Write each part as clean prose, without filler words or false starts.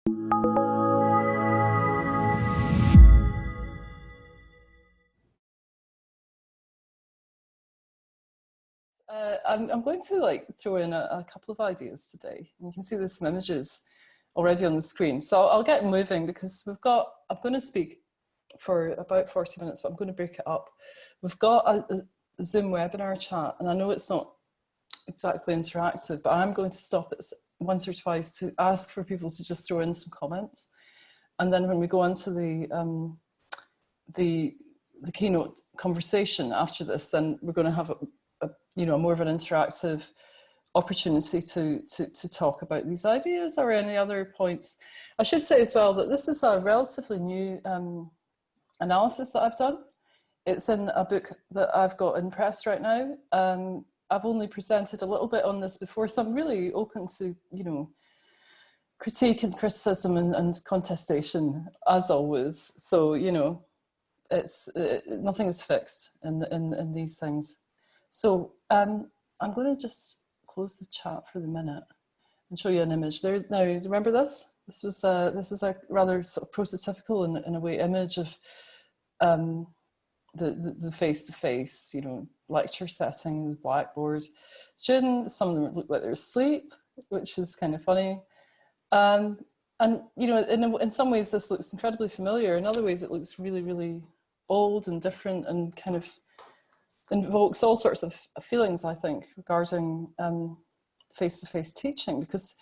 I'm going to throw in a couple of ideas today. You can see there's some images already on the screen. So I'll get moving because I'm going to speak for about 40 minutes, but I'm going to break it up. We've got a Zoom webinar chat, and I know it's not exactly interactive, but I'm going to stop it once or twice to ask for people to just throw in some comments. And then when we go into the keynote conversation after this, then we're going to have more of an interactive opportunity to talk about these ideas or any other points. I should say as well that this is a relatively new analysis that I've done. It's in a book that I've got in press right now. I've only presented a little bit on this before, so I'm really open to, critique and criticism and contestation as always. So, nothing is fixed in these things. So I'm going to just close the chat for the minute and show you an image there. Now, remember this? This is a rather sort of prototypical in a way image of the face-to-face, lecture setting, the blackboard. Students, some of them look like they're asleep, which is kind of funny. And in some ways this looks incredibly familiar. In other ways it looks really, really old and different and kind of invokes all sorts of feelings, I think, regarding face-to-face teaching, because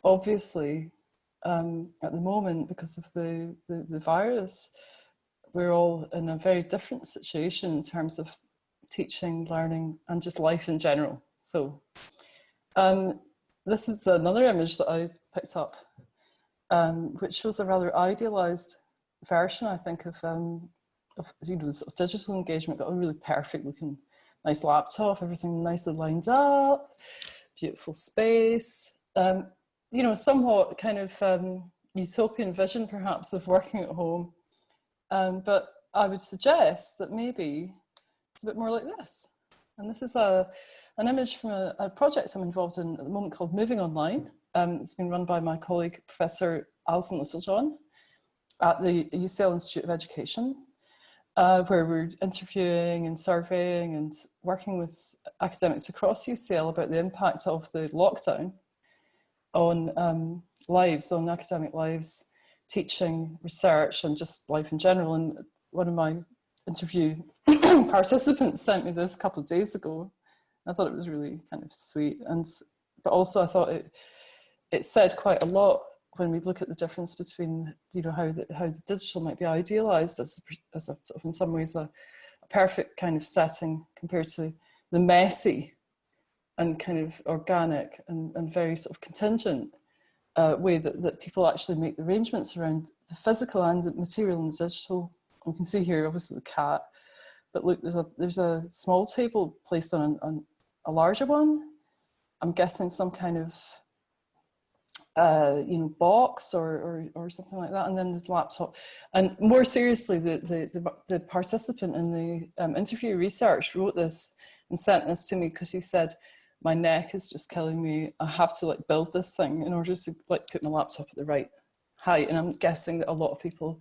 obviously at the moment, because of the virus, we're all in a very different situation in terms of teaching, learning, and just life in general. So this is another image that I picked up, which shows a rather idealized version, I think, of sort of digital engagement. Got a really perfect looking, nice laptop, everything nicely lined up, beautiful space. Somewhat kind of utopian vision, perhaps, of working at home. But I would suggest that maybe it's a bit more like this. And this is an image from a project I'm involved in at the moment called Moving Online. It's been run by my colleague, Professor Alison Littlejohn at the UCL Institute of Education, where we're interviewing and surveying and working with academics across UCL about the impact of the lockdown on lives, on academic lives, teaching, research, and just life in general. And one of my interview participants sent me this a couple of days ago. I thought it was really kind of sweet, but also I thought it said quite a lot when we look at the difference between how the digital might be idealized as a sort of, in some ways, a perfect kind of setting compared to the messy and kind of organic and very sort of contingent way that people actually make the arrangements around the physical and the material and the digital. You can see here obviously the cat, but look, there's a small table placed on a larger one. I'm guessing some kind of box or something like that, and then the laptop. And more seriously, the participant in the interview research wrote this and sent this to me because he said, my neck is just killing me. I have to build this thing in order to put my laptop at the right height. And I'm guessing that a lot of people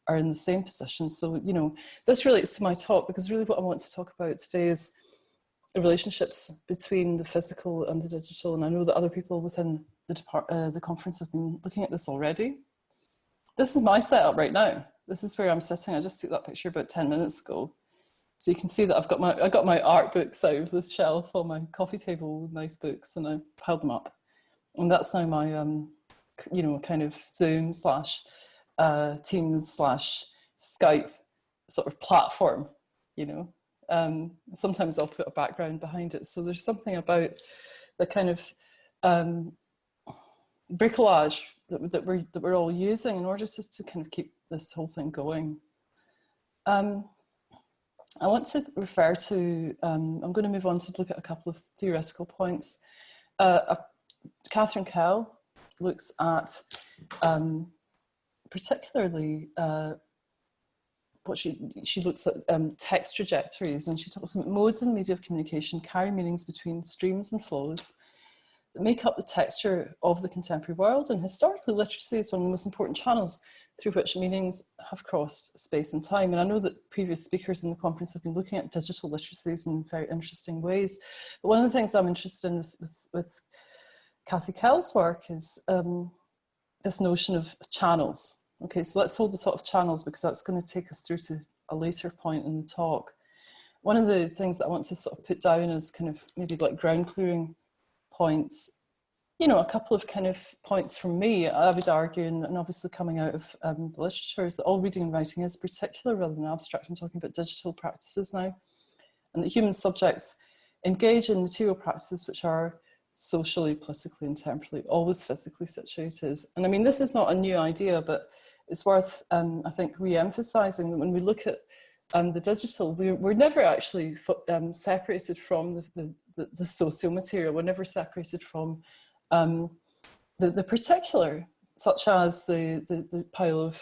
are in the same position. So, this relates to my talk, because really what I want to talk about today is the relationships between the physical and the digital. And I know that other people within the conference have been looking at this already. This is my setup right now. This is where I'm sitting. I just took that picture about 10 minutes ago. So you can see that I got my art books out of this shelf on my coffee table with nice books, and I piled them up. And that's now my, kind of Zoom / Teams / Skype sort of platform, Sometimes I'll put a background behind it. So there's something about the kind of bricolage that we're all using in order just to kind of keep this whole thing going. I want to refer to, I'm going to move on to look at a couple of theoretical points. Catherine Kell looks at particularly what she looks at text trajectories, and she talks about modes and media of communication carry meanings between streams and flows make up the texture of the contemporary world. And historically, literacy is one of the most important channels through which meanings have crossed space and time. And I know that previous speakers in the conference have been looking at digital literacies in very interesting ways. But one of the things I'm interested in with Cathy Kell's work is this notion of channels. Okay, so let's hold the thought of channels, because that's going to take us through to a later point in the talk. One of the things that I want to sort of put down as kind of maybe like ground clearing points, you know, a couple of kind of points from me, I would argue, and obviously coming out of the literature, is that all reading and writing is particular rather than abstract. I'm talking about digital practices now, and that human subjects engage in material practices which are socially, politically, and temporally, always physically situated. And I mean, this is not a new idea, but it's worth, I think, re-emphasising that when we look at the digital, we're never actually separated from the social material. We're never separated from the particular, such as the pile of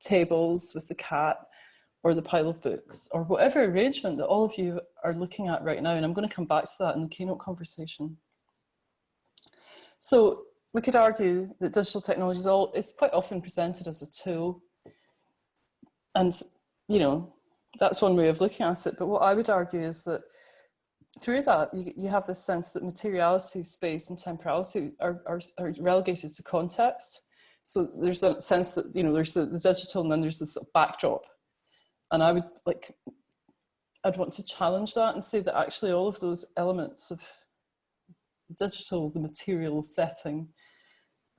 tables with the cat, or the pile of books, or whatever arrangement that all of you are looking at right now. And I'm going to come back to that in the keynote conversation. So we could argue that digital technology is quite often presented as a tool. And, you know, that's one way of looking at it. But what I would argue is that through that, you have this sense that materiality, space, and temporality are relegated to context. So there's a sense that, you know, there's the digital, and then there's this sort of backdrop. And I'd want to challenge that and say that actually all of those elements of the digital, the material setting,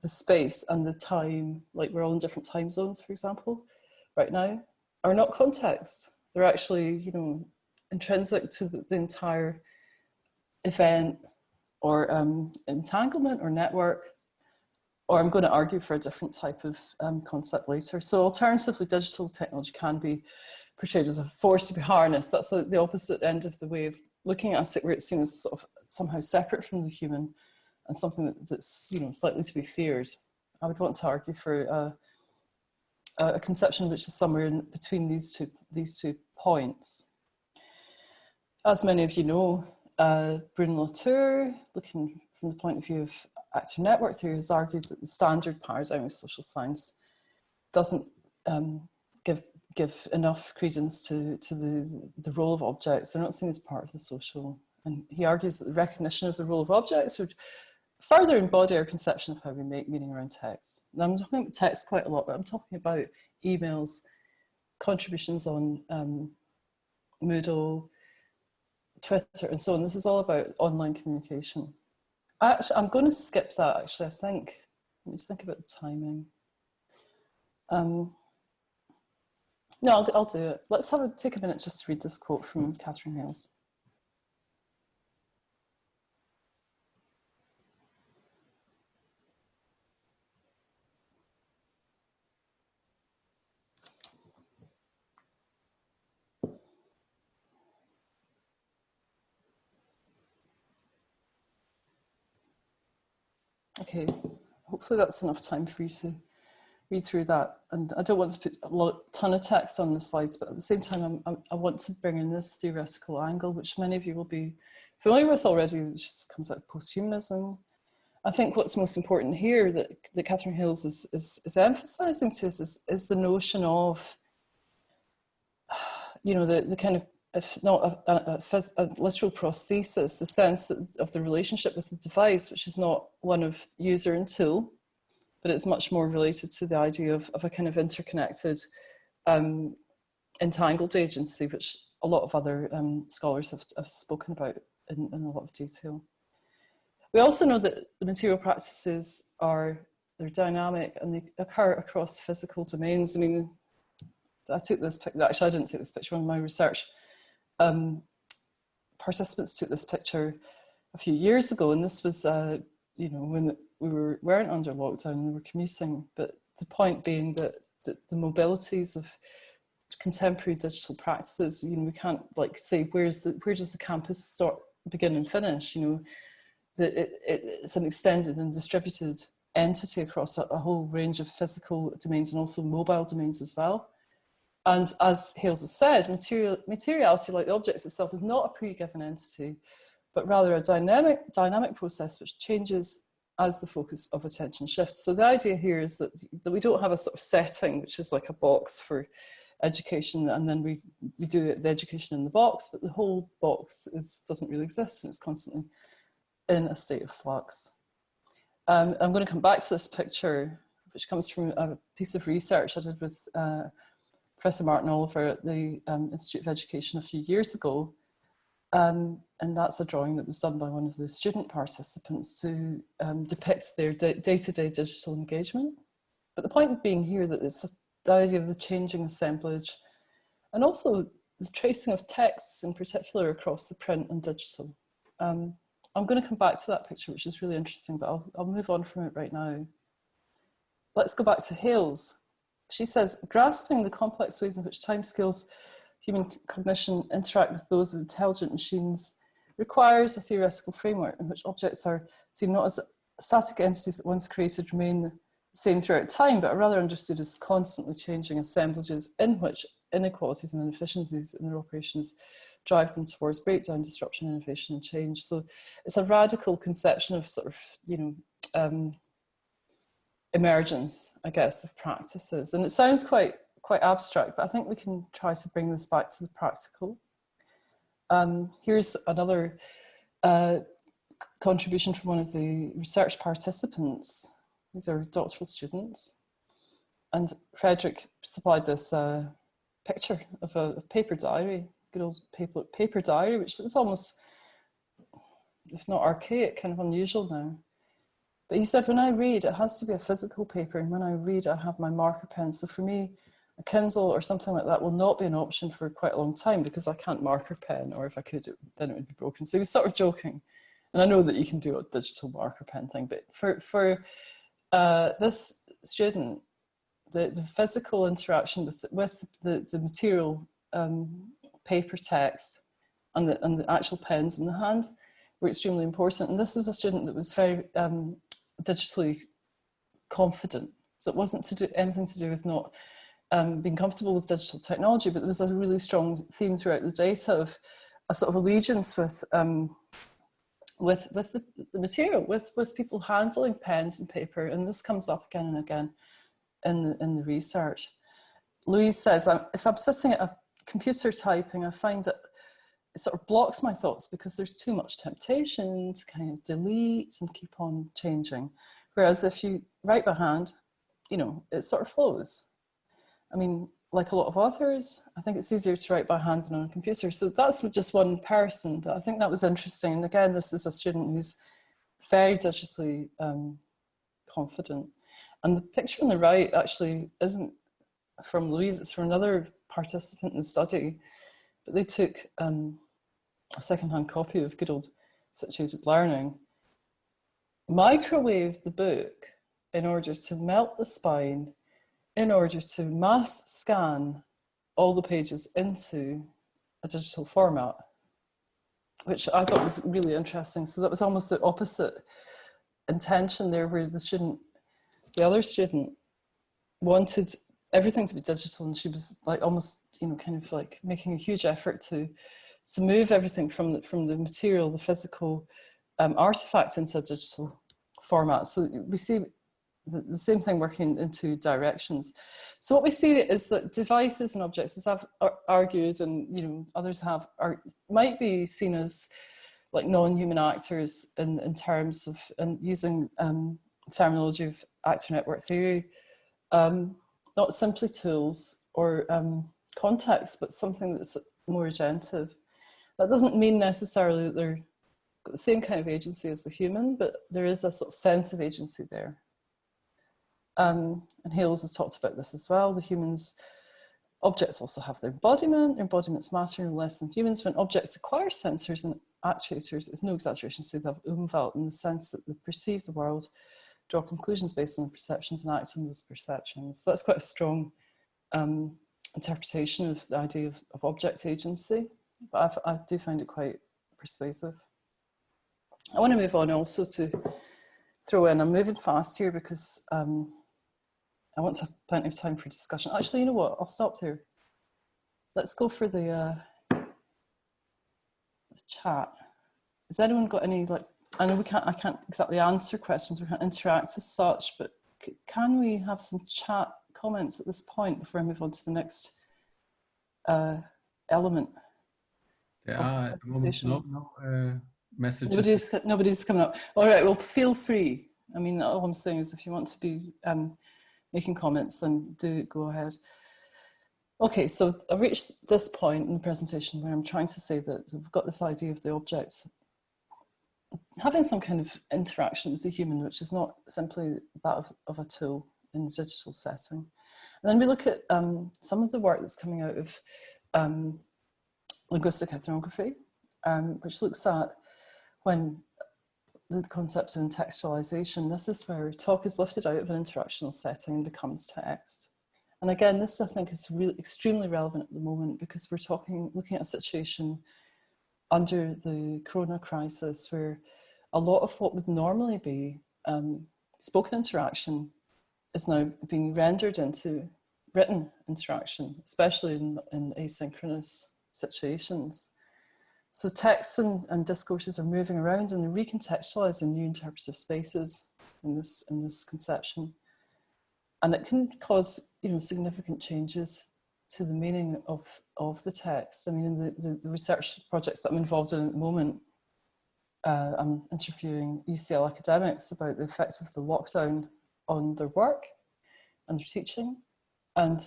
the space, and the time, like we're all in different time zones, for example, right now, are not context. They're actually, you know, intrinsic to the entire event, or entanglement, or network, or I'm going to argue for a different type of concept later. So alternatively, digital technology can be portrayed as a force to be harnessed. That's the opposite end of the way of looking at it, where it's seen as sort of somehow separate from the human and something that's, you know, slightly to be feared. I would want to argue for a conception which is somewhere in between these two points. As many of you know, Bruno Latour, looking from the point of view of active network theory, has argued that the standard paradigm of social science doesn't give enough credence to the role of objects. They're not seen as part of the social. And he argues that the recognition of the role of objects would further embody our conception of how we make meaning around text. Now, I'm talking about text quite a lot, but I'm talking about emails, contributions on Moodle, Twitter, and so on. This is all about online communication. Actually, I'm going to skip that, actually, I think. Let me just think about the timing. No, I'll do it. Let's take a minute just to read this quote from Catherine Hales. Okay, hopefully that's enough time for you to read through that. And I don't want to put a ton of text on the slides, but at the same time, I want to bring in this theoretical angle, which many of you will be familiar with already, which just comes out of posthumanism. I think what's most important here that Catherine Hales is emphasising to us is the notion of, you know, the kind of, if not a literal prosthesis, the sense of the relationship with the device, which is not one of user and tool, but it's much more related to the idea of a kind of interconnected, entangled agency, which a lot of other scholars have spoken about in a lot of detail. We also know that the material practices they're dynamic and they occur across physical domains. I mean, I took this picture, actually I didn't take this picture, one of my research participants took this picture a few years ago, and this was, you know, when we weren't under lockdown, we were commuting, but the point being that the mobilities of contemporary digital practices, you know, we can't like say where does the campus begin and finish, you know, that it's an extended and distributed entity across a whole range of physical domains and also mobile domains as well. And as Hales has said, materiality, like the objects itself, is not a pre-given entity, but rather a dynamic process which changes as the focus of attention shifts. So the idea here is that we don't have a sort of setting, which is like a box for education, and then we do the education in the box, but the whole box doesn't really exist, and it's constantly in a state of flux. I'm going to come back to this picture, which comes from a piece of research I did with Professor Martin Oliver at the Institute of Education a few years ago. And that's a drawing that was done by one of the student participants to depict their day-to-day digital engagement. But the point being here that it's the idea of the changing assemblage and also the tracing of texts in particular across the print and digital. I'm going to come back to that picture, which is really interesting, but I'll move on from it right now. Let's go back to Hales. She says, grasping the complex ways in which timescales human cognition interact with those of intelligent machines requires a theoretical framework in which objects are seen not as static entities that once created remain the same throughout time, but are rather understood as constantly changing assemblages in which inequalities and inefficiencies in their operations drive them towards breakdown, disruption, innovation, and change. So it's a radical conception of sort of, emergence, I guess, of practices. And it sounds quite abstract, but I think we can try to bring this back to the practical. Here's another contribution from one of the research participants. These are doctoral students. And Frederick supplied this picture of a paper diary, good old paper diary, which is almost, if not archaic, kind of unusual now. But he said, when I read, it has to be a physical paper, and when I read, I have my marker pen. So for me, a Kindle or something like that will not be an option for quite a long time because I can't marker pen, or if I could, then it would be broken. So he was sort of joking. And I know that you can do a digital marker pen thing, but for this student, the physical interaction with the material paper text and the actual pens in the hand were extremely important. And this was a student that was very digitally confident. So it wasn't anything to do with not being comfortable with digital technology, but there was a really strong theme throughout the data of a sort of allegiance with the material, with people handling pens and paper. And this comes up again and again in the research. Louise says, if I'm sitting at a computer typing, I find that it sort of blocks my thoughts because there's too much temptation to kind of delete and keep on changing. Whereas if you write by hand, it sort of flows. I mean, like a lot of authors, I think it's easier to write by hand than on a computer. So that's just one person, but I think that was interesting. And again, this is a student who's very digitally confident. And the picture on the right actually isn't from Louise, it's from another participant in the study. But they took a secondhand copy of good old situated learning, microwaved the book in order to melt the spine, in order to mass scan all the pages into a digital format, which I thought was really interesting. So that was almost the opposite intention there, where the other student wanted everything to be digital, and she was like almost, kind of like making a huge effort to move everything from the material, the physical artifact into a digital format. So we see the same thing working in two directions. So what we see is that devices and objects, as I've argued, and others might be seen as like non-human actors in terms of, and using terminology of actor network theory, not simply tools or context, but something that's more agentive. That doesn't mean necessarily that they're got the same kind of agency as the human, but there is a sort of sense of agency there. And Hales has talked about this as well. Objects also have their embodiment. Their embodiments matter no less than humans. When objects acquire sensors and actuators, it's no exaggeration to say they have Umwelt in the sense that they perceive the world, draw conclusions based on perceptions, and act on those perceptions. So that's quite a strong interpretation of the idea of object agency, but I do find it quite persuasive. I want to move on also to throw in, I'm moving fast here because I want to have plenty of time for discussion. Actually, you know what, I'll stop there. Let's go for the chat. has anyone got any, like, I know I can't exactly answer questions, we can't interact as such, but can we have some chat comments at this point before I move on to the next element? There are at the moment no messages. Nobody's coming up. All right, well, feel free. I mean, all I'm saying is if you want to be making comments, then do go ahead. Okay, so I've reached this point in the presentation where I'm trying to say that we've got this idea of the objects having some kind of interaction with the human, which is not simply that of a tool in a digital setting. And then we look at some of the work that's coming out of linguistic ethnography, which looks at when the concept of contextualization. This is where talk is lifted out of an interactional setting and becomes text. And again, this I think is really extremely relevant at the moment because we're looking at a situation under the Corona crisis where a lot of what would normally be spoken interaction is now being rendered into written interaction, especially in asynchronous situations. So texts and discourses are moving around and they're recontextualizing new interpretive spaces in this conception. And it can cause, you know, significant changes to the meaning of the text. I mean, in the research projects that I'm involved in at the moment, I'm interviewing UCL academics about the effects of the lockdown on their work and their teaching. And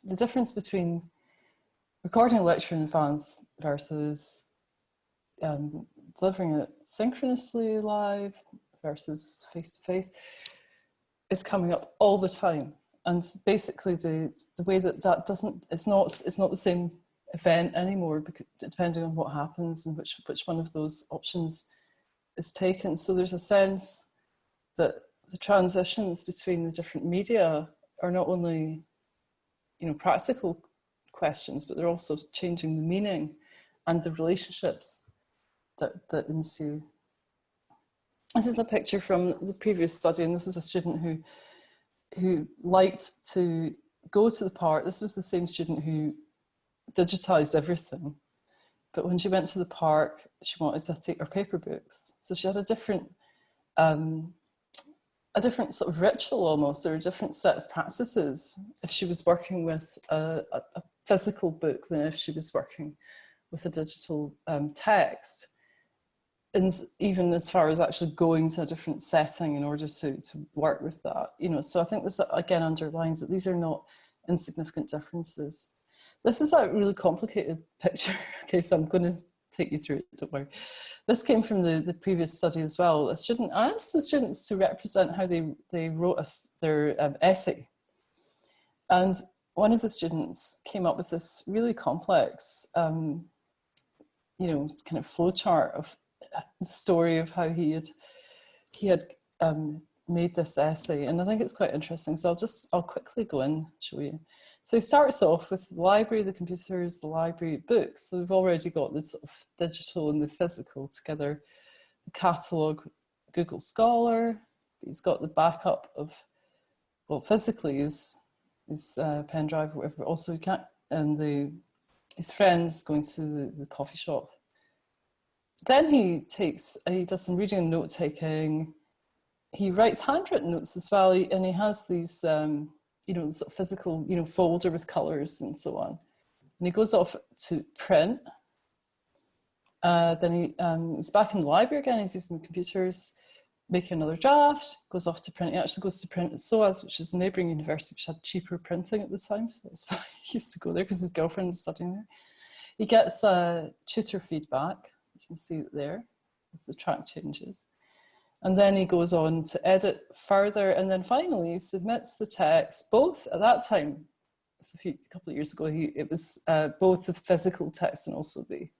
the difference between recording a lecture in advance versus delivering it synchronously live versus face-to-face is coming up all the time. And basically the way that doesn't, it's not the same event anymore, because depending on what happens and which one of those options is taken. So there's a sense that the transitions between the different media are not only, you know, practical questions, but they're also changing the meaning and the relationships that ensue. This is a picture from the previous study, and this is a student who liked to go to the park. This was the same student who digitized everything, but when she went to the park, she wanted to take her paper books. So she had a different sort of ritual almost, or a different set of practices if she was working with a physical book than if she was working with a digital text. And even as far as actually going to a different setting in order to work with that, you know. So I think this again underlines that these are not insignificant differences. This is a really complicated picture. Okay, so I'm going to take you through it, don't worry. This came from the previous study as well. I asked the students to represent how they wrote their essay. And one of the students came up with this really complex, you know, kind of flowchart of the story of how he had made this essay. And I think it's quite interesting. So I'll quickly go in, show you. So he starts off with the library, the computers, the library, books. So we've already got the sort of digital and the physical together. The catalogue, Google Scholar. He's got the backup of, well, physically his pen drive or whatever. Also, he can't, and his friends going to the coffee shop. Then he does some reading and note taking. He writes handwritten notes as well, and he has these, you know, sort of physical, you know, folder with colours and so on. And he goes off to print. Then he's back in the library again. He's using the computers, making another draft. Goes off to print. He actually goes to print at SOAS, which is a neighbouring university which had cheaper printing at the time. So that's why he used to go there, because his girlfriend was studying there. He gets tutor feedback. You can see it there with the track changes. And then he goes on to edit further, and then finally he submits the text, both at that time, so a couple of years ago, it was both the physical text and also the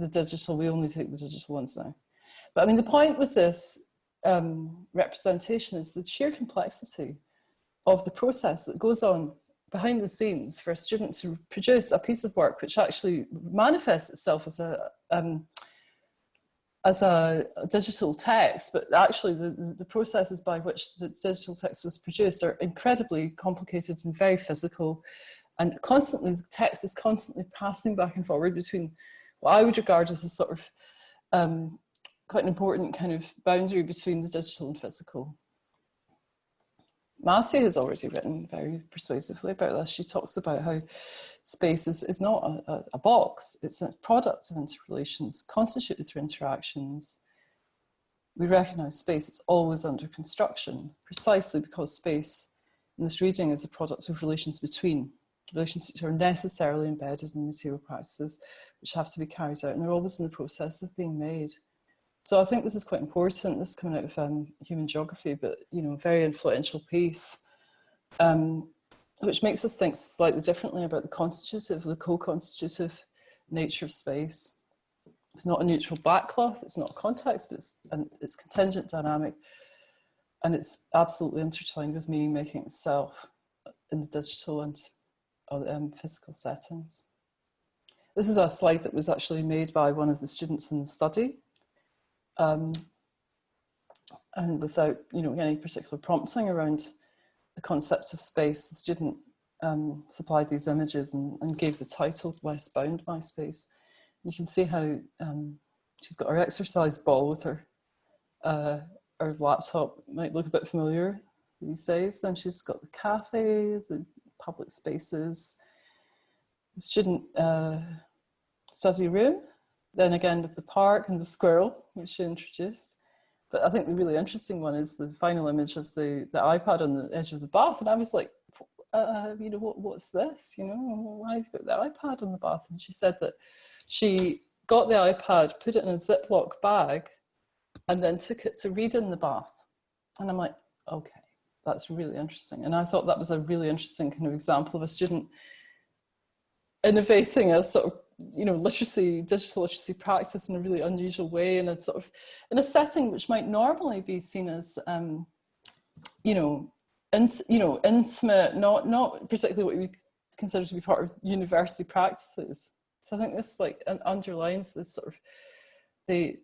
digital. We only take the digital ones now. But I mean, the point with this representation is the sheer complexity of the process that goes on behind the scenes for a student to produce a piece of work which actually manifests itself as a digital text, but actually the processes by which the digital text was produced are incredibly complicated and very physical, and constantly the text is constantly passing back and forward between what I would regard as a sort of quite an important kind of boundary between the digital and physical. Massey has already written very persuasively about this. She talks about how space is not a box, it's a product of interrelations constituted through interactions. We recognise space is always under construction, precisely because space in this reading is a product of relations between, relations which are necessarily embedded in material practices, which have to be carried out, and they're always in the process of being made. So I think this is quite important. This is coming out of human geography, but very influential piece, which makes us think slightly differently about the constitutive, the co-constitutive nature of space. It's not a neutral backcloth, it's not a context, but it's contingent, dynamic, and it's absolutely intertwined with meaning making itself in the digital and physical settings. This is a slide that was actually made by one of the students in the study. And without any particular prompting around the concept of space, the student supplied these images and gave the title Westbound My Space. You can see how she's got her exercise ball with her laptop, might look a bit familiar these days. Then she's got the cafe, the public spaces, the student study room, then again with the park and the squirrel, which she introduced. But I think the really interesting one is the final image of the iPad on the edge of the bath. And I was like, what's this? Why have you got the iPad on the bath? And she said that she got the iPad, put it in a Ziploc bag, and then took it to read in the bath. And I'm like, okay, that's really interesting. And I thought that was a really interesting kind of example of a student innovating a sort of literacy, digital literacy practice in a really unusual way, in a sort of in a setting which might normally be seen as intimate, not particularly what we consider to be part of university practices. So I think this underlines this sort of the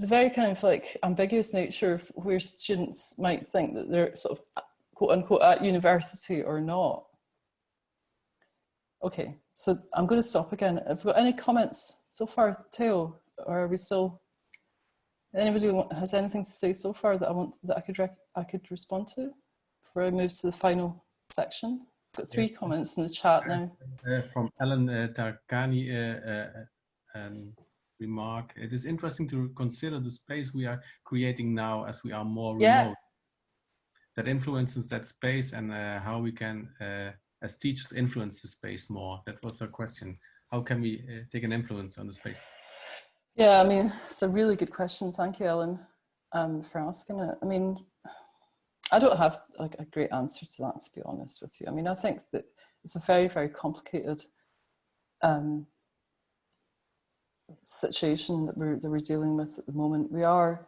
very kind of ambiguous nature of where students might think that they're sort of quote unquote at university or not. Okay, so I'm going to stop again. Have we got any comments so far, Theo, or are we still? Anybody has anything to say so far that I could respond to before I move to the final section? I've got 3 comments in the chat now. From Alan Tarkani, remark: it is interesting to consider the space we are creating now as we are more remote. That influences that space, and how we can as teachers influence the space more. That was a question. How can we take an influence on the space? Yeah, I mean, it's a really good question. Thank you, Ellen, for asking it. I mean, I don't have a great answer to that, to be honest with you. I mean, I think that it's a very, very complicated situation that we're dealing with at the moment. We are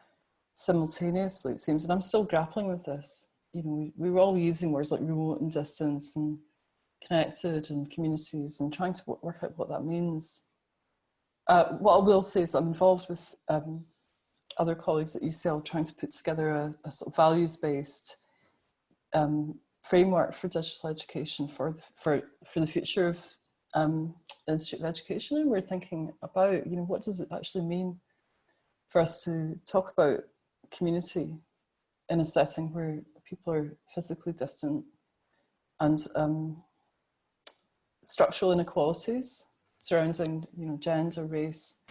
simultaneously, it seems, and I'm still grappling with this. We were all using words like remote and distance and connected and communities and trying to work out what that means. What I will say is I'm involved with other colleagues at UCL trying to put together a sort of values-based framework for digital education for the future of Institute of Education. And we're thinking about, what does it actually mean for us to talk about community in a setting where people are physically distant, and structural inequalities surrounding, gender, race,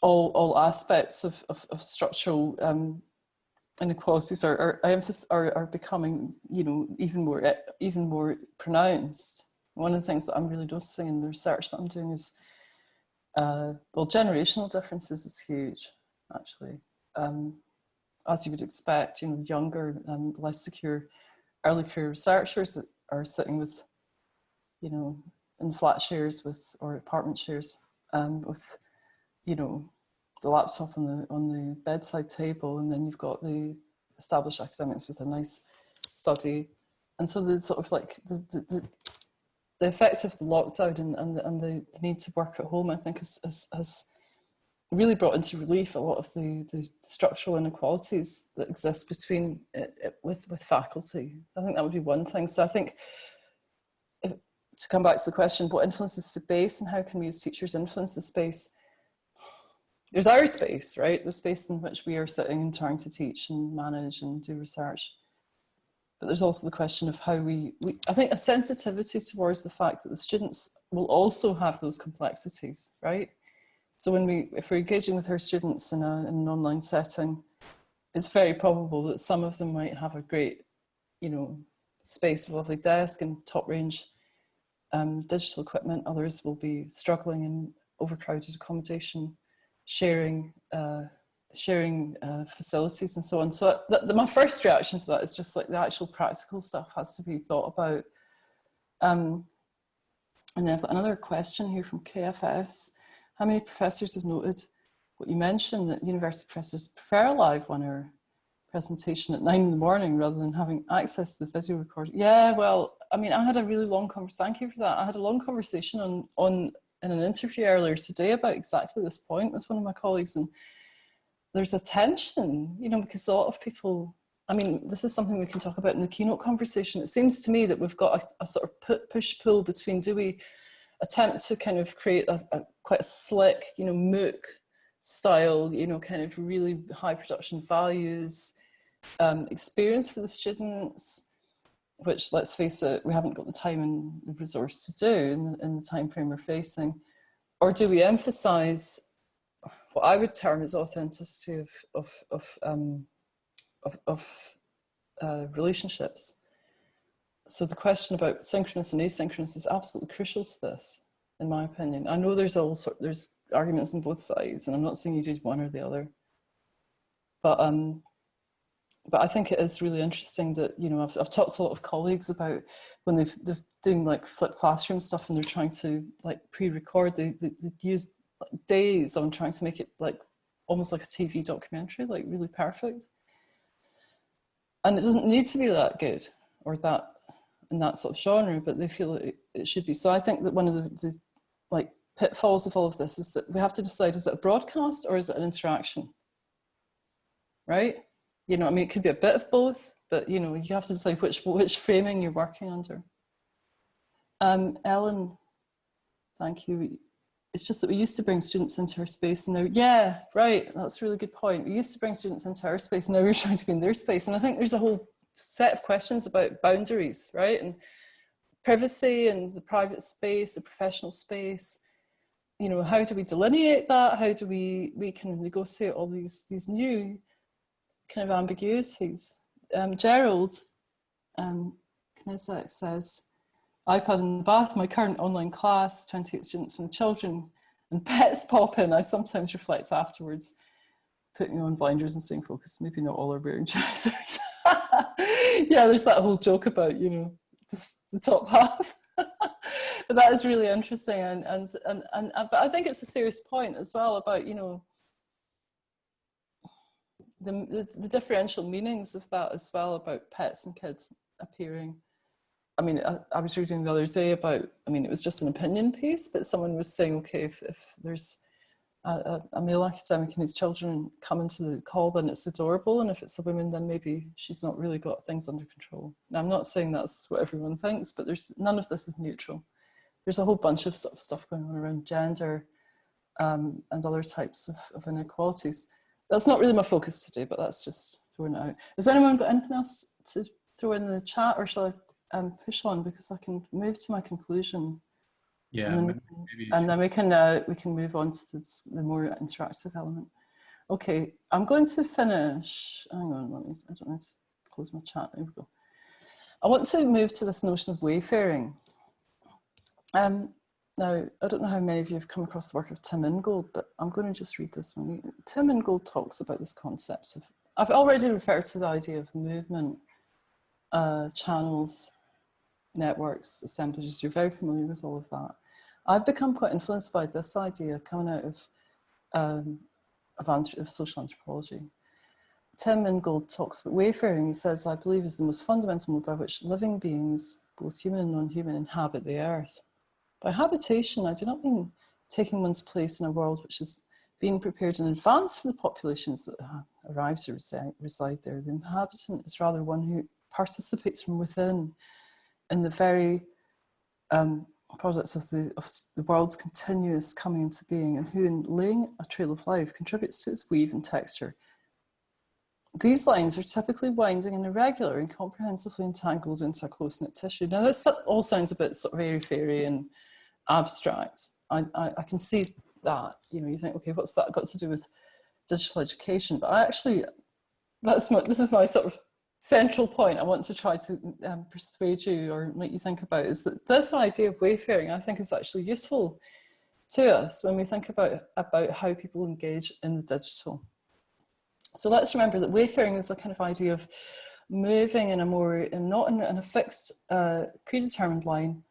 all aspects of structural inequalities are becoming, even more pronounced. One of the things that I'm really noticing in the research that I'm doing is, generational differences is huge, actually. As you would expect, the younger, less secure early career researchers that are sitting with, in flat shares or apartment shares, with, the laptop on the bedside table, and then you've got the established academics with a nice study, and so the sort of the effects of the lockdown and the need to work at home, I think, has really brought into relief a lot of the structural inequalities that exist with faculty. I think that would be one thing. So I think to come back to the question, what influences space and how can we as teachers influence the space? There's our space, right? The space in which we are sitting and trying to teach and manage and do research. But there's also the question of how I think a sensitivity towards the fact that the students will also have those complexities, right? So if we're engaging with our students in an online setting, it's very probable that some of them might have a great, space, a lovely desk and top range digital equipment. Others will be struggling in overcrowded accommodation, sharing facilities and so on. So my first reaction to that is just like the actual practical stuff has to be thought about. And then I've got another question here from KFS. How many professors have noted what you mentioned, that university professors prefer a live 1 hour presentation at 9 in the morning rather than having access to the video recording? Yeah, well, I mean, I had a really long conversation, thank you for that. I had a long conversation in an interview earlier today about exactly this point with one of my colleagues, and there's a tension, because a lot of people, I mean, this is something we can talk about in the keynote conversation. It seems to me that we've got a sort of push-pull between, do we attempt to kind of create quite a slick, MOOC style, kind of really high production values experience for the students, which, let's face it, we haven't got the time and the resource to do in the time frame we're facing? Or do we emphasize what I would term as authenticity of relationships? So the question about synchronous and asynchronous is absolutely crucial to this, in my opinion. I know there's arguments on both sides, and I'm not saying you do one or the other, but I think it is really interesting that, I've talked to a lot of colleagues about when they're doing like flipped classroom stuff and they're trying to like pre-record, they use days on trying to make it like almost like a TV documentary, like really perfect. And it doesn't need to be that good or that in that sort of genre, but they feel it should be. So I think that one of the like pitfalls of all of this is that we have to decide, is it a broadcast or is it an interaction? Right? I mean, it could be a bit of both, but you have to decide which framing you're working under. Ellen, thank you. It's just that we used to bring students into our space and now, yeah, right, that's a really good point. We used to bring students into our space, and now we're trying to be in their space. And I think there's a whole set of questions about boundaries, right? And privacy and the private space, the professional space. How do we delineate that? How do we kind of negotiate all these new kind of ambiguities? Gerald Knesak says, iPad in the bath, my current online class, 28 students from the children, and pets pop in. I sometimes reflect afterwards, putting on blinders and staying focused. Maybe not all are wearing trousers. Yeah, there's that whole joke about, just the top half. But that is really interesting. But I think it's a serious point as well about, the differential meanings of that as well, about pets and kids appearing. I mean, I was reading the other day about, I mean, it was just an opinion piece, but someone was saying, okay, if there's a male academic and his children come into the call, then it's adorable. And if it's a woman, then maybe she's not really got things under control. Now, I'm not saying that's what everyone thinks, but none of this is neutral. There's a whole bunch of sort of stuff going on around gender and other types of inequalities. That's not really my focus today, but that's just throwing it out. Has anyone got anything else to throw in the chat, or shall I push on, because I can move to my conclusion? Yeah, and then we can move on to the more interactive element. Okay, I'm going to finish. Hang on, I don't know how to close my chat. There we go. I want to move to this notion of wayfaring. Now, I don't know how many of you have come across the work of Tim Ingold, but I'm going to just read this one. Tim Ingold talks about this concept of, I've already referred to the idea of movement, channels, networks, assemblages. You're very familiar with all of that. I've become quite influenced by this idea coming out of social anthropology. Tim Ingold talks about wayfaring. He says, I believe is the most fundamental mode by which living beings, both human and non-human, inhabit the earth. By habitation, I do not mean taking one's place in a world which is being prepared in advance for the populations that arrive to reside there. The inhabitant is rather one who participates from within in the very products of the world's continuous coming into being, and who, in laying a trail of life, contributes to its weave and texture. These lines are typically winding and irregular and comprehensively entangled into a close-knit tissue. Now, this all sounds a bit sort of airy-fairy and abstract. I can see that. You know, you think, okay, what's that got to do with digital education? But this is my sort of central point I want to try to persuade you or make you think about, is that this idea of wayfaring, I think, is actually useful to us when we think about how people engage in the digital. So let's remember that wayfaring is a kind of idea of moving in a more, not in a fixed predetermined line,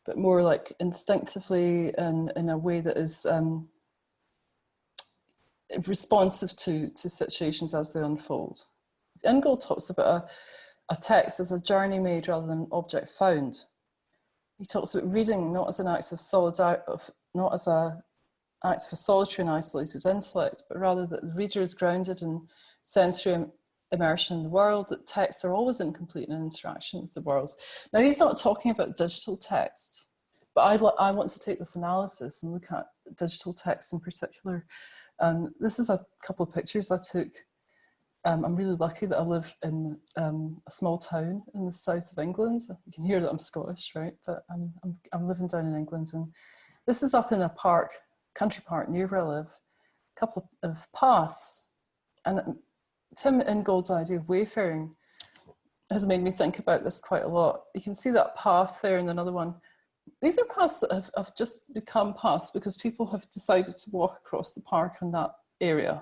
but more like instinctively and in a way that is responsive to situations as they unfold. Ingold talks about a text as a journey made rather than an object found. He talks about reading not as an act of not as an act of a solitary and isolated intellect, but rather that the reader is grounded in sensory immersion in the world, that texts are always incomplete in interaction with the world. Now, he's not talking about digital texts, but I want to take this analysis and look at digital texts in particular. This is a couple of pictures I took. I'm really lucky that I live in a small town in the south of England. You can hear that I'm Scottish, right? But I'm living down in England, and this is up in a park, country park near where I live, a couple of paths. And Tim Ingold's idea of wayfaring has made me think about this quite a lot. You can see that path there and another one. These are paths that have just become paths because people have decided to walk across the park in that area.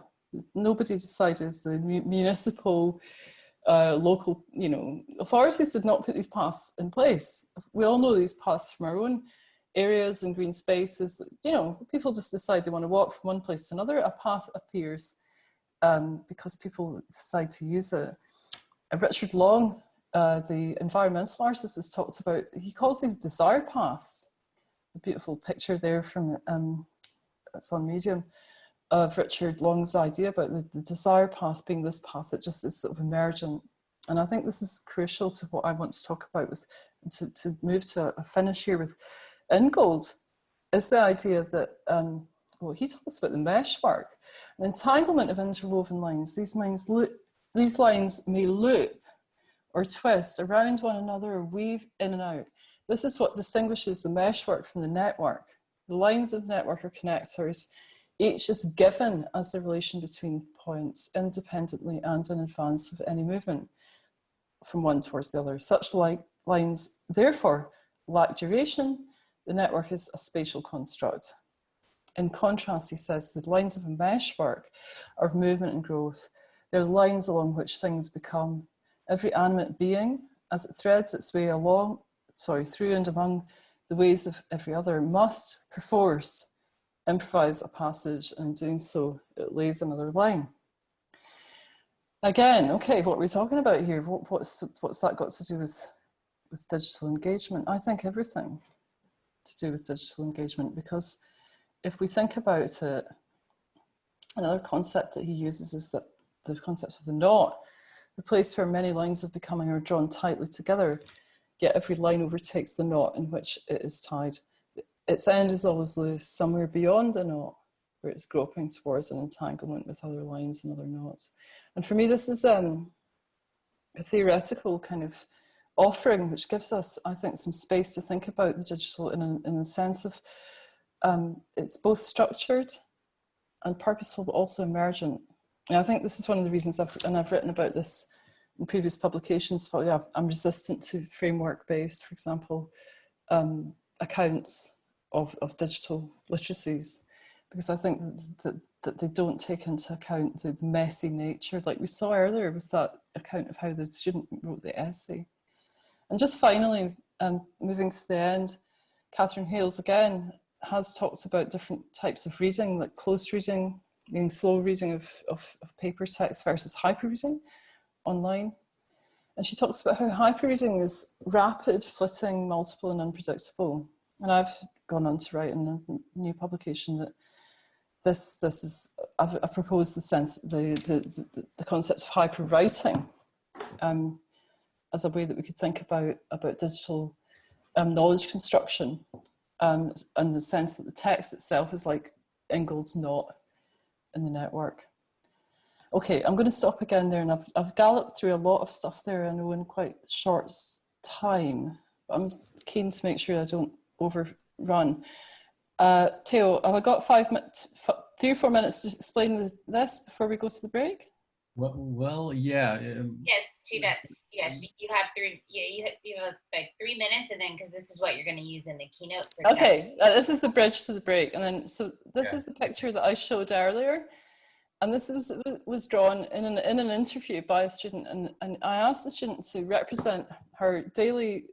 Nobody decided. The municipal, local, authorities did not put these paths in place. We all know these paths from our own areas and green spaces. People just decide they want to walk from one place to another. A path appears because people decide to use it. Richard Long, the environmental artist, has talked about, he calls these desire paths. A beautiful picture there from, it's on Medium, of Richard Long's idea about the desire path being this path that just is sort of emergent. And I think this is crucial to what I want to talk about with, to move to a finish here with Ingold, is the idea that, he talks about the meshwork, an entanglement of interwoven lines. These lines may loop or twist around one another or weave in and out. This is what distinguishes the meshwork from the network. The lines of the network are connectors. Each is given as the relation between points independently and in advance of any movement from one towards the other. Such lines, therefore, lack duration. The network is a spatial construct. In contrast, he says, the lines of a meshwork are of movement and growth. They're lines along which things become. Every animate being, as it threads its way through and among the ways of every other, must, perforce, improvise a passage, and in doing so, it lays another line. Again, okay, what are we talking about here? What's that got to do with digital engagement? I think everything to do with digital engagement, because if we think about it, another concept that he uses is that the concept of the knot, the place where many lines of becoming are drawn tightly together, yet every line overtakes the knot in which it is tied. Its end is always loose, somewhere beyond the knot, where it's groping towards an entanglement with other lines and other knots. And for me, this is a theoretical kind of offering, which gives us, I think, some space to think about the digital in a sense of it's both structured and purposeful, but also emergent. And I think this is one of the reasons I've written about this in previous publications. I'm resistant to framework-based, for example, accounts of digital literacies, because I think that they don't take into account the messy nature, like we saw earlier with that account of how the student wrote the essay. And just finally, moving to the end, Catherine Hales again has talked about different types of reading, like close reading, meaning slow reading of paper text versus hyper reading online. And she talks about how hyper reading is rapid, flitting, multiple, and unpredictable. And I've gone on to write in a new publication that this is, I've proposed the concept of hyper writing as a way that we could think about digital knowledge construction, and the sense that the text itself is like Ingold's knot in the network. Okay, I'm going to stop again there, and I've galloped through a lot of stuff there, I know, in quite short time. But I'm keen to make sure I don't overrun. Theo, have I got 3 or 4 minutes to explain this before we go to the break? Well, yeah. Yes, she does. Yes, you have 3. Yeah, you have like 3 minutes, and then because this is what you're going to use in the keynote. Okay, this is the bridge to the break, and then so this is the picture that I showed earlier, and this was drawn in an interview by a student, and I asked the student to represent her daily.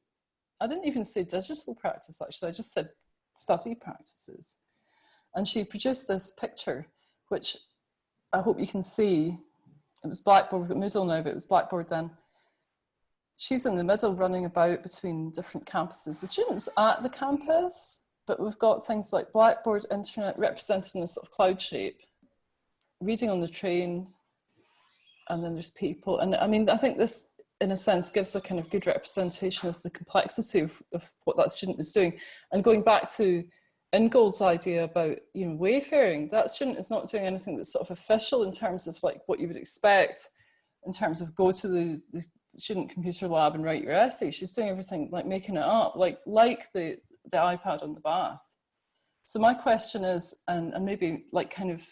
I didn't even say digital practice, actually. I just said study practices, and she produced this picture, which I hope you can see. It was Blackboard, we've got Moodle now, but it was Blackboard then. She's in the middle running about between different campuses. The students at the campus, but we've got things like Blackboard, internet represented in a sort of cloud shape, reading on the train, and then there's people. And I mean, I think this, in a sense, gives a kind of good representation of the complexity of what that student is doing. And going back to Ingold's idea about, you know, wayfaring, that student is not doing anything that's sort of official in terms of like what you would expect in terms of go to the student computer lab and write your essay. She's doing everything like making it up, like the iPad on the bath. So my question is, and maybe like kind of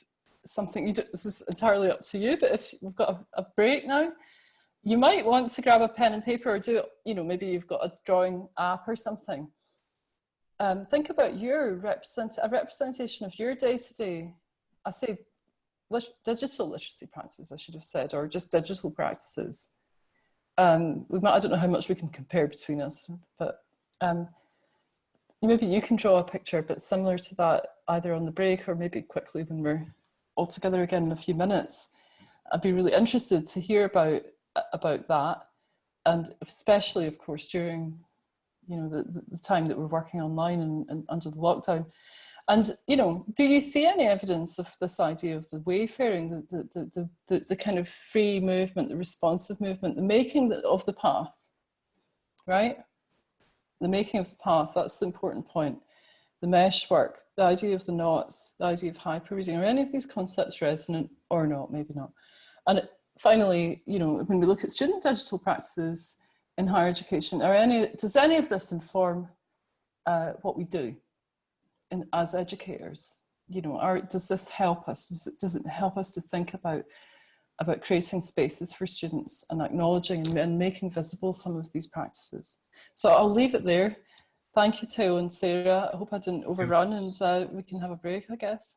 something you do, this is entirely up to you, but if we've got a break now, you might want to grab a pen and paper or do, you know, maybe you've got a drawing app or something. Think about your representation of your day-to-day, I say digital literacy practices, I should have said, or just digital practices. I don't know how much we can compare between us, but maybe you can draw a picture, but similar to that, either on the break or maybe quickly when we're all together again in a few minutes. I'd be really interested to hear about that, and especially, of course, during, you know, the time that we're working online and under the lockdown. And, you know, do you see any evidence of this idea of the wayfaring, the kind of free movement, the responsive movement, the making of the path, right? The making of the path, that's the important point. The mesh work, the idea of the knots, the idea of hyper-reading. Are any of these concepts resonant or not? Maybe not. And finally, you know, when we look at student digital practices in higher education, does any of this inform what we do as educators? You know, does this help us? Does it help us to think about creating spaces for students and acknowledging and making visible some of these practices? So I'll leave it there. Thank you, Theo and Sarah. I hope I didn't overrun, and we can have a break, I guess.